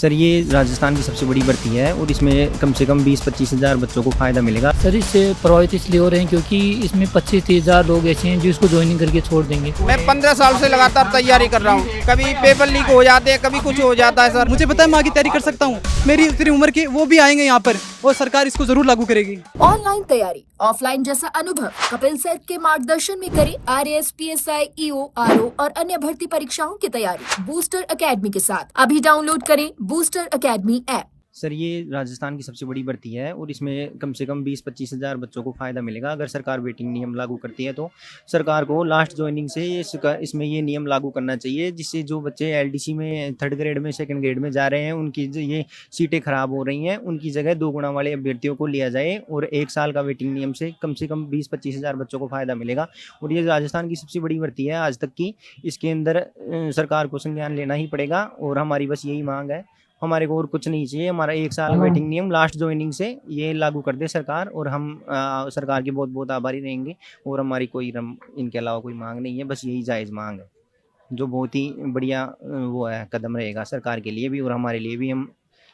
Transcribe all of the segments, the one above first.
Sir ये राजस्थान की सबसे बड़ी भर्ती है और इसमें कम से कम 20-25 हज़ार बच्चों को फ़ायदा मिलेगा। सर इससे प्रभावित इसलिए हो रहे हैं क्योंकि इसमें 25-30 हज़ार लोग ऐसे हैं जो इसको ज्वाइनिंग करके छोड़ देंगे। मैं 15 साल से लगातार तैयारी कर रहा हूँ। कभी पेपर लीक हो जाते हैं, कभी कुछ हो जाता है। सर मुझे पता है मैं आगे तैयारी कर सकता हूँ, मेरी उतनी उम्र के वो भी आएंगे यहाँ पर और सरकार इसको जरूर लागू करेगी। ऑनलाइन तैयारी, ऑफलाइन जैसा अनुभव कपिल सर के मार्गदर्शन में करें RAS, PSI, EO, RO और अन्य भर्ती परीक्षाओं की तैयारी बूस्टर एकेडमी के साथ। अभी डाउनलोड करें बूस्टर एकेडमी ऐप। सर ये राजस्थान की सबसे बड़ी भर्ती है और इसमें कम से कम 20-25 हज़ार बच्चों को फ़ायदा मिलेगा। अगर सरकार वेटिंग नियम लागू करती है तो सरकार को लास्ट ज्वाइनिंग से इसमें ये नियम लागू करना चाहिए, जिससे जो बच्चे LDC में 3rd ग्रेड में 2nd ग्रेड में जा रहे हैं उनकी ये सीटें ख़राब हो रही हैं, उनकी जगह 2 गुना वाले अभ्यर्थियों को लिया जाए और 1 साल का वेटिंग नियम से कम 20-25 हज़ार बच्चों को फ़ायदा मिलेगा। और ये राजस्थान की सबसे बड़ी भर्ती है आज तक की। इसके अंदर सरकार को संज्ञान लेना ही पड़ेगा और हमारी बस यही मांग है, हमारे को और कुछ नहीं चाहिए। हमारा 1 साल वेटिंग नियम लास्ट ज्वाइनिंग से ये लागू कर दे सरकार और हम सरकार के बहुत बहुत आभारी रहेंगे। और हमारी कोई इनके अलावा कोई मांग नहीं है, बस यही जायज़ मांग है जो बहुत ही बढ़िया वो है कदम रहेगा सरकार के लिए भी और हमारे लिए भी। हम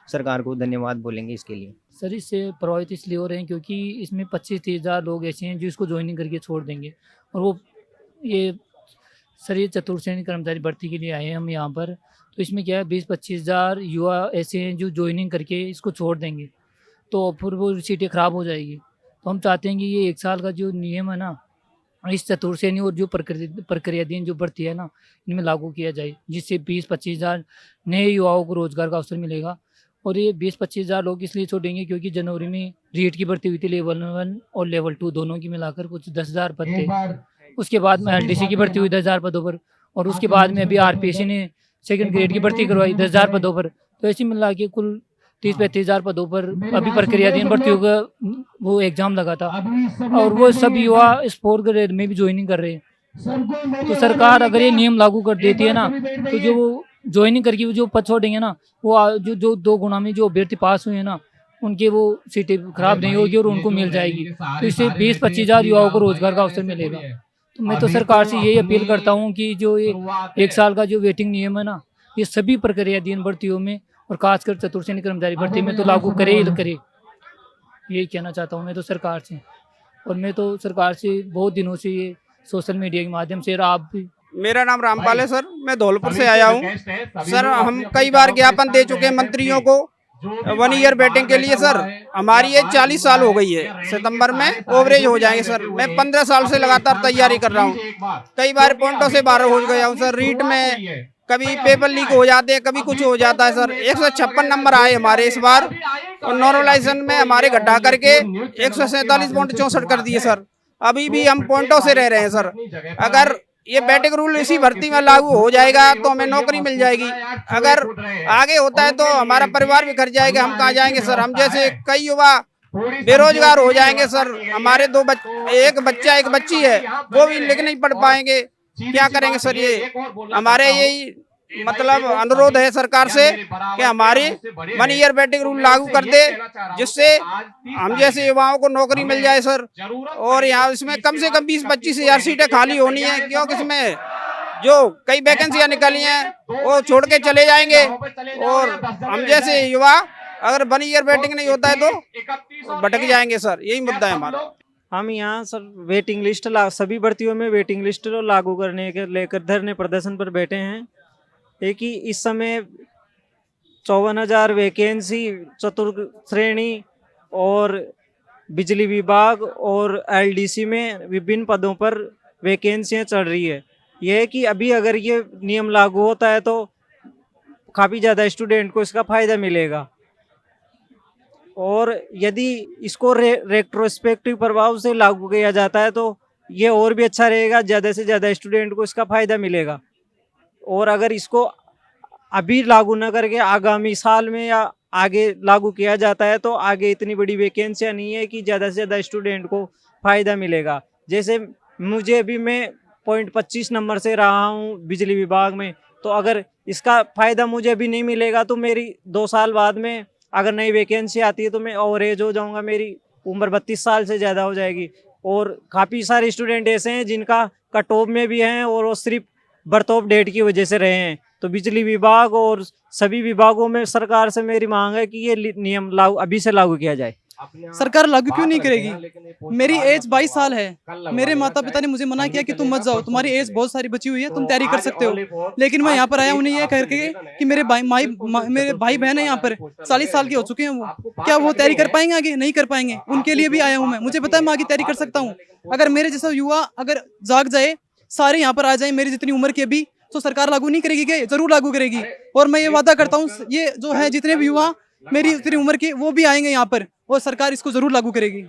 सरकार को धन्यवाद बोलेंगे इसके लिए। सर इससे प्रभावित इसलिए हो रहे हैं क्योंकि इसमें 25-30 हज़ार लोग ऐसे हैं जो इसको ज्वाइनिंग करके छोड़ देंगे। और वो ये सर ये चतुर्थ श्रेणी कर्मचारी भर्ती के लिए आए हैं हम यहाँ पर। तो इसमें क्या है 20-25 हज़ार युवा ऐसे हैं जो ज्वाइनिंग करके इसको छोड़ देंगे, तो फिर वो सीटें ख़राब हो जाएगी। तो हम चाहते हैं कि ये 1 साल का जो नियम है ना, इस चतुर्थ श्रेणी और जो प्रक्रियाधीन जो भर्ती है ना, इनमें लागू किया जाए, जिससे 20-25 हज़ार नए युवाओं को रोज़गार का अवसर मिलेगा। और ये 20-25 हज़ार लोग इसलिए छोड़ेंगे क्योंकि जनवरी में रीट की भर्ती हुई थी लेवल 1 और लेवल 2 दोनों की मिलाकर कुछ 10 हज़ार पद थे। उसके बाद में LDC की भर्ती हुई 10 हज़ार पदों पर और उसके बाद में अभी RPSC ने 2nd ग्रेड की भर्ती करवाई 10 हज़ार पदों पर। तो ऐसे मिला के कुल 30-35 हज़ार पदों पर अभी प्रक्रियाधीन भर्तियों का वो एग्ज़ाम लगा था और वो सब युवा इस 4th ग्रेड में भी ज्वाइनिंग कर रहे हैं। तो सरकार अगर ये नियम लागू कर देती है ना, तो जो वो ज्वाइनिंग करके वो जो पद छोड़ेंगे ना, वो जो 2 गुना में जो अभ्यर्थी पास हुए हैं ना, उनके वो सीटें खराब नहीं होगी और उनको मिल जाएगी। तो इससे 20-25 हज़ार युवाओं को रोज़गार का अवसर मिलेगा। तो मैं तो सरकार से यही अपील करता हूँ कि जो ये 1 साल का जो वेटिंग नियम है ना, ये सभी प्रक्रियाधीन भर्तियों में और खासकर चतुर्थ श्रेणी कर्मचारी भर्ती में तो लागू करे ही करे। यही कहना चाहता हूँ मैं तो सरकार से। और मैं तो सरकार से बहुत दिनों से ये सोशल मीडिया के माध्यम से, आप भी। मेरा नाम रामपाल है सर, मैं धौलपुर से आया हूँ। सर हम कई बार ज्ञापन दे चुके हैं मंत्रियों को 1 ईयर वेटिंग के लिए। सर हमारी एज 40 साल हो गई है, सितंबर में ओवरेज हो जाएंगे। सर मैं 15 साल से लगातार तैयारी कर रहा हूँ, कई बार पॉइंटों से बाहर हो गया हूँ। सर रीट में कभी पेपर लीक हो जाते हैं, कभी कुछ हो जाता है। सर 156 नंबर आए हमारे इस बार और नॉर्मलाइजेशन में हमारे घटा करके 147.64 कर दिए। सर अभी भी हम पॉइंटों से रह रहे हैं। सर अगर ये बैटिंग रूल इसी भर्ती में लागू हो जाएगा तो हमें नौकरी मिल जाएगी। अगर आगे होता है तो हमारा परिवार भी घर जाएगा, हम कहाँ जाएंगे। सर हम जैसे कई युवा बेरोजगार हो जाएंगे। सर हमारे एक बच्चा एक बच्ची है, वो भी लिख नहीं पढ़ पाएंगे, क्या करेंगे। सर ये हमारे यही मतलब अनुरोध है सरकार से कि हमारी 1 ईयर वेटिंग रूल लागू कर दे, जिससे हम जैसे युवाओं को नौकरी मिल जाए। सर और यहाँ इसमें कम से कम 20-25 हज़ार सीटें खाली होनी है, क्योंकि इसमें जो कई वैकेंसियां निकली हैं वो छोड़ के चले जाएंगे और हम जैसे युवा अगर 1 ईयर वेटिंग नहीं होता है तो भटक जाएंगे। सर यही मुद्दा है हमारा। हम यहाँ सर वेटिंग लिस्ट सभी भर्तियों में वेटिंग लिस्ट लागू करने के लेकर धरने प्रदर्शन पर बैठे हैं। एक ही इस समय 54,000 वैकेंसी चतुर्थ श्रेणी और बिजली विभाग और LDC में विभिन्न पदों पर वैकेंसियाँ चल रही है। यह है कि अभी अगर ये नियम लागू होता है तो काफ़ी ज़्यादा स्टूडेंट को इसका फ़ायदा मिलेगा और यदि इसको रेट्रोस्पेक्टिव प्रभाव से लागू किया जाता है तो ये और भी अच्छा रहेगा, ज़्यादा से ज़्यादा स्टूडेंट को इसका फ़ायदा मिलेगा। और अगर इसको अभी लागू न करके आगामी साल में या आगे लागू किया जाता है तो आगे इतनी बड़ी वैकेंसियाँ नहीं है कि ज़्यादा से ज़्यादा स्टूडेंट को फ़ायदा मिलेगा। जैसे मुझे भी मैं 0.25 नंबर से रहा हूँ बिजली विभाग में, तो अगर इसका फ़ायदा मुझे अभी नहीं मिलेगा तो मेरी 2 साल बाद में अगर नई वैकेंसी आती है तो मैं ओवरेज हो जाऊँगा, मेरी उम्र 32 साल से ज़्यादा हो जाएगी। और काफ़ी सारे स्टूडेंट ऐसे हैं जिनका कट ऑफ में भी हैं और वो सिर्फ बर्थ ऑफ डेट की वजह से रहे हैं। तो बिजली विभाग और सभी विभागों में सरकार से मेरी मांग है कि ये नियम लागू अभी से लागू किया जाए। सरकार लागू क्यों नहीं करेगी? मेरी एज 22 साल है। मेरे माता पिता ने मुझे मना किया कि तुम मत जाओ, तुम्हारी एज बहुत सारी बची हुई है, तुम तैयारी कर सकते हो। लेकिन मैं यहाँ पर आया उन्हें यह करके कि मेरे भाई बहन है यहाँ पर 40 साल के हो चुके हैं, वो क्या वो तैयारी कर पाएंगे? आगे नहीं कर पाएंगे। उनके लिए भी आया हूँ मैं, मुझे पता है मैं आगे तैयारी कर सकता हूँ। अगर मेरे जैसा युवा अगर जाग जाए, सारे यहाँ पर आ जाए मेरी जितनी उम्र के भी, तो सरकार लागू नहीं करेगी क्या? जरूर लागू करेगी। और मैं ये वादा करता हूँ, ये जो है जितने भी युवा मेरी उतनी उम्र के वो भी आएंगे यहाँ पर, और सरकार इसको जरूर लागू करेगी।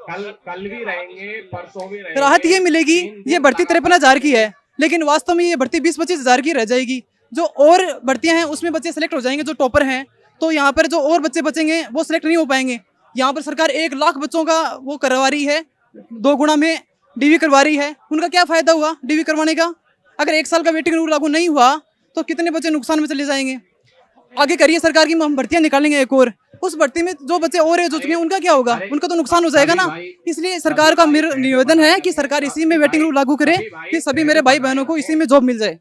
कल भी रहेंगे, परसों भी रहेंगे। राहत ये मिलेगी, ये भर्ती 53,000 की है, लेकिन वास्तव में ये भर्ती 20-25 हजार की रह जाएगी। जो और भर्तियां हैं उसमें बच्चे सेलेक्ट हो जाएंगे जो टॉपर हैं, तो यहाँ पर जो और बच्चे बचेंगे वो सिलेक्ट नहीं हो पाएंगे। यहाँ पर सरकार 1 लाख बच्चों का वो करवा रही है, 2 गुना में डीवी करवा रही है। उनका क्या फायदा हुआ डीवी करवाने का? अगर 1 साल का वेटिंग रूल लागू नहीं हुआ तो कितने बच्चे नुकसान में चले जाएंगे। आगे करिए सरकार की, हम भर्तियां निकालेंगे एक और, उस भर्ती में जो बच्चे और हो चुके हैं उनका क्या होगा? उनका तो नुकसान हो जाएगा ना। इसलिए सरकार का मेरा निवेदन है कि सरकार इसी में वेटिंग रूल लागू करे कि सभी मेरे भाई बहनों को इसी में जॉब मिल जाए।